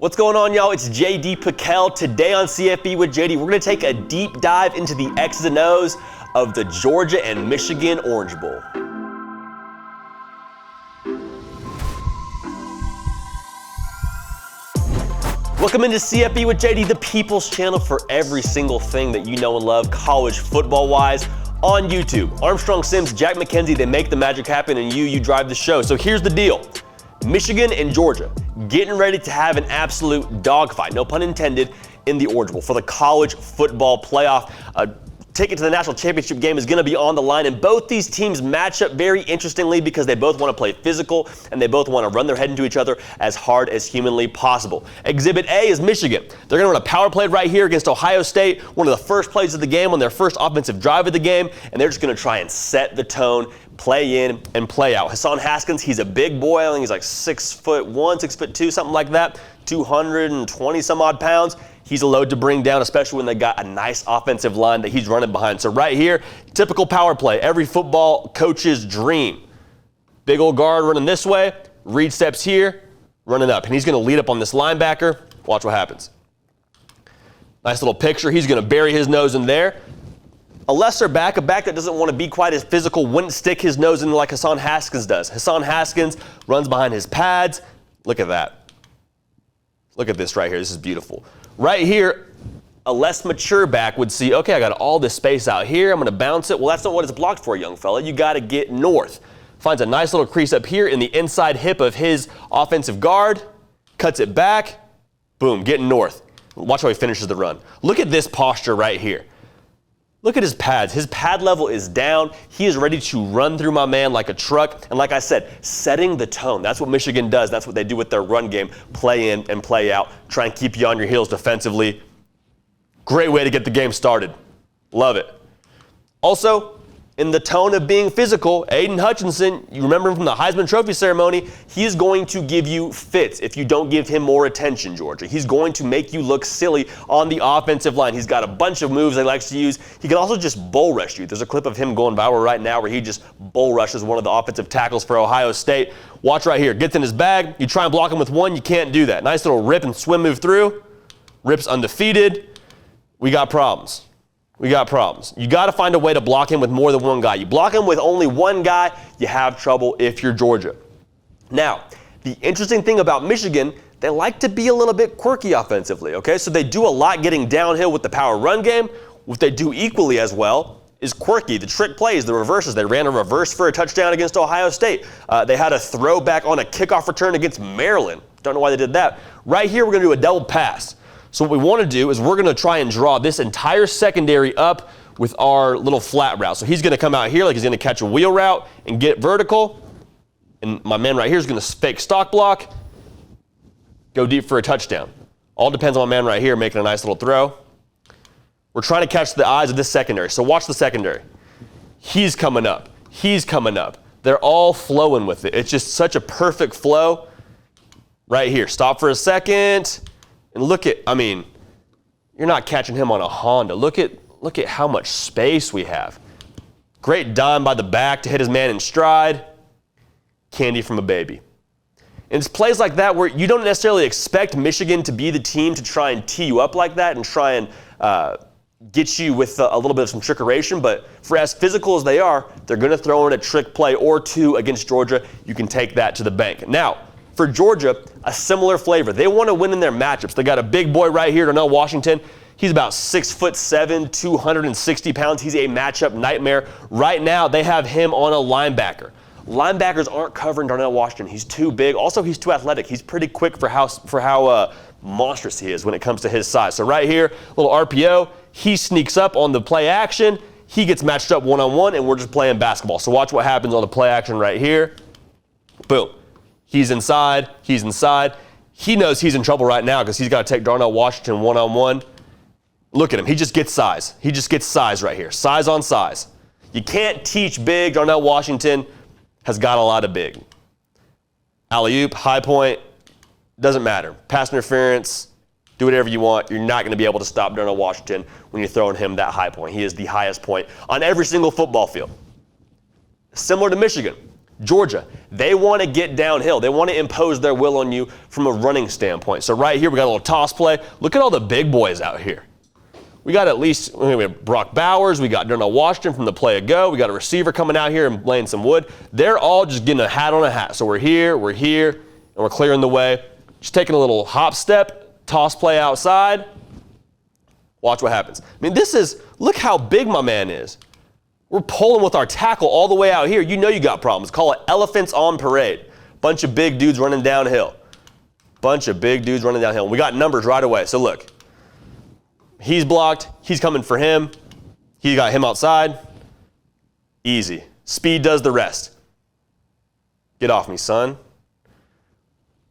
What's going on, y'all? It's JD Piquel. Today on CFP with JD, we're going to take a deep dive into the X's and O's of the Georgia and Michigan Orange Bowl. Welcome into CFP with JD, the people's channel for every single thing that you know and love college football-wise on YouTube. Armstrong Sims, Jack McKenzie, they make the magic happen, and you drive the show. So here's the deal. Michigan and Georgia getting ready to have an absolute dogfight, no pun intended, in the Orange Bowl for the college football playoff. Ticket to the national championship game is going to be on the line, and both these teams match up very interestingly because they both want to play physical and they both want to run their head into each other as hard as humanly possible. Exhibit A is Michigan. They're going to run a power play right here against Ohio State, one of the first plays of the game on their first offensive drive of the game, and they're just going to try and set the tone, play in and play out. Hassan Haskins, he's a big boy. I think he's like 6'1", 6'2", something like that, 220 some odd pounds. He's a load to bring down, especially when they got a nice offensive line that he's running behind. So right here, typical power play, every football coach's dream. Big old guard running this way, Reed steps here, running up, and he's going to lead up on this linebacker. Watch what happens. Nice little picture. He's going to bury his nose in there. A lesser back, a back that doesn't want to be quite as physical, wouldn't stick his nose in like Hassan Haskins does. Hassan Haskins runs behind his pads. Look at that. Look at this right here. This is beautiful. Right here, a less mature back would see, okay, I got all this space out here. I'm going to bounce it. Well, that's not what it's blocked for, young fella. You got to get north. Finds a nice little crease up here in the inside hip of his offensive guard. Cuts it back. Boom, getting north. Watch how he finishes the run. Look at this posture right here. Look at his pads. His pad level is down. He is ready to run through my man like a truck. And like I said, setting the tone. That's what Michigan does. That's what they do with their run game. Play in and play out. Try and keep you on your heels defensively. Great way to get the game started. Love it. Also, in the tone of being physical, Aiden Hutchinson, you remember him from the Heisman Trophy ceremony, he is going to give you fits if you don't give him more attention, Georgia. He's going to make you look silly on the offensive line. He's got a bunch of moves he likes to use. He can also just bull rush you. There's a clip of him going viral right now where he just bull rushes one of the offensive tackles for Ohio State. Watch right here. Gets in his bag. You try and block him with one, you can't do that. Nice little rip and swim move through. Rip's undefeated. We got problems. We got problems. You got to find a way to block him with more than one guy. You block him with only one guy, you have trouble if you're Georgia. Now, the interesting thing about Michigan, they like to be a little bit quirky offensively, okay? So they do a lot getting downhill with the power run game. What they do equally as well is quirky. The trick plays, the reverses. They ran a reverse for a touchdown against Ohio State. They had a throwback on a kickoff return against Maryland. Don't know why they did that. Right here, we're going to do a double pass. So what we want to do is we're going to try and draw this entire secondary up with our little flat route. So he's going to come out here like he's going to catch a wheel route and get vertical. And my man right here is going to fake stock block, go deep for a touchdown. All depends on my man right here making a nice little throw. We're trying to catch the eyes of this secondary. So watch the secondary. He's coming up. He's coming up. They're all flowing with it. It's just such a perfect flow. Right here. Stop for a second. And look at, I mean, you're not catching him on a Honda. Look at how much space we have. Great dime by the back to hit his man in stride. Candy from a baby. And it's plays like that where you don't necessarily expect Michigan to be the team to try and tee you up like that and try and get you with a little bit of some trickeration. But for as physical as they are, they're going to throw in a trick play or two against Georgia. You can take that to the bank. Now, for Georgia, a similar flavor. They want to win in their matchups. They got a big boy right here, Darnell Washington. He's about 6'7", 260 pounds. He's a matchup nightmare. Right now, they have him on a linebacker. Linebackers aren't covering Darnell Washington. He's too big. Also, he's too athletic. He's pretty quick for how monstrous he is when it comes to his size. So right here, little RPO. He sneaks up on the play action. He gets matched up one-on-one, and we're just playing basketball. So watch what happens on the play action right here. Boom. He's inside. He's inside. He knows he's in trouble right now because he's got to take Darnell Washington one-on-one. Look at him. He just gets size. He just gets size right here. Size on size. You can't teach big. Darnell Washington has got a lot of big. Alley-oop, high point, doesn't matter. Pass interference, do whatever you want. You're not going to be able to stop Darnell Washington when you're throwing him that high point. He is the highest point on every single football field. Similar to Michigan. Georgia, they want to get downhill. They want to impose their will on you from a running standpoint. So right here, we got a little toss play. Look at all the big boys out here. We got at least, we have Brock Bowers, we got Darnell Washington from the play ago, we got a receiver coming out here and laying some wood. They're all just getting a hat on a hat. So we're here, and we're clearing the way. Just taking a little hop step, toss play outside. Watch what happens. I mean, look how big my man is. We're pulling with our tackle all the way out here. You know you got problems. Call it elephants on parade. Bunch of big dudes running downhill. We got numbers right away. So look, he's blocked. He's coming for him. He got him outside. Easy. Speed does the rest. Get off me, son.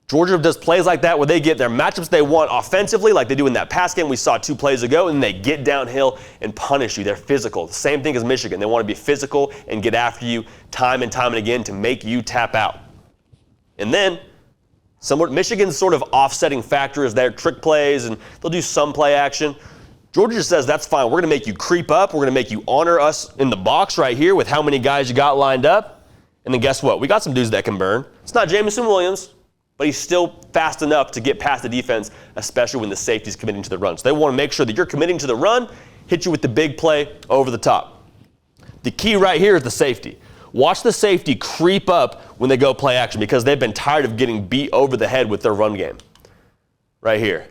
Georgia does plays like that where they get their matchups they want offensively, like they do in that pass game we saw 2 plays ago, and they get downhill and punish you. They're physical. The same thing as Michigan. They want to be physical and get after you time and time and again to make you tap out. And then Michigan's sort of offsetting factor is their trick plays, and they'll do some play action. Georgia just says, that's fine. We're going to make you creep up. We're going to make you honor us in the box right here with how many guys you got lined up. And then guess what? We got some dudes that can burn. It's not Jamison Williams, but he's still fast enough to get past the defense, especially when the safety's committing to the run. So they want to make sure that you're committing to the run, hit you with the big play over the top. The key right here is the safety. Watch the safety creep up when they go play action because they've been tired of getting beat over the head with their run game. Right here.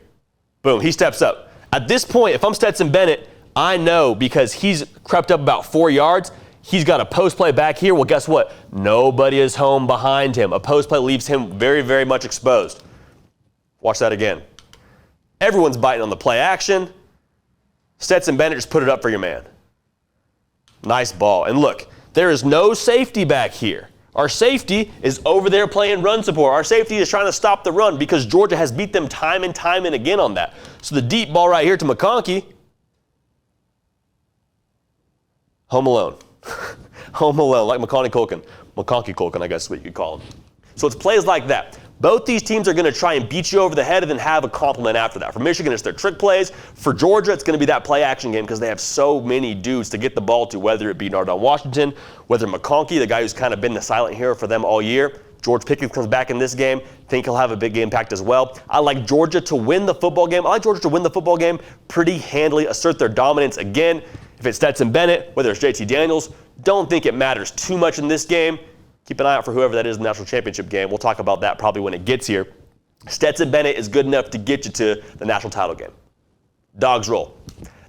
Boom, he steps up. At this point, if I'm Stetson Bennett, I know because he's crept up about 4 yards, he's got a post play back here. Well, guess what? Nobody is home behind him. A post play leaves him very, very much exposed. Watch that again. Everyone's biting on the play action. Stetson Bennett just put it up for your man. Nice ball. And look, there is no safety back here. Our safety is over there playing run support. Our safety is trying to stop the run because Georgia has beat them time and time and again on that. So the deep ball right here to McConkey. Home alone. Home alone, like Macaulay Culkin, I guess is what you could call him. So it's plays like that. Both these teams are going to try and beat you over the head and then have a compliment after that. For Michigan, it's their trick plays. For Georgia, it's going to be that play action game because they have so many dudes to get the ball to, whether it be Darnell Washington, whether McConkey, the guy who's kind of been the silent hero for them all year. George Pickens comes back in this game. Think he'll have a big impact as well. I like Georgia to win the football game. I like Georgia to win the football game pretty handily, assert their dominance again. If it's Stetson Bennett, whether it's JT Daniels, don't think it matters too much in this game. Keep an eye out for whoever that is in the national championship game. We'll talk about that probably when it gets here. Stetson Bennett is good enough to get you to the national title game. Dogs roll.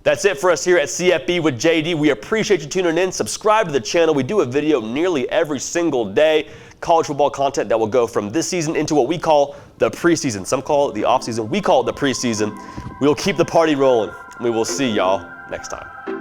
That's it for us here at CFP with JD. We appreciate you tuning in. Subscribe to the channel. We do a video nearly every single day. College football content that will go from this season into what we call the preseason. Some call it the offseason. We call it the preseason. We will keep the party rolling. We will see y'all next time.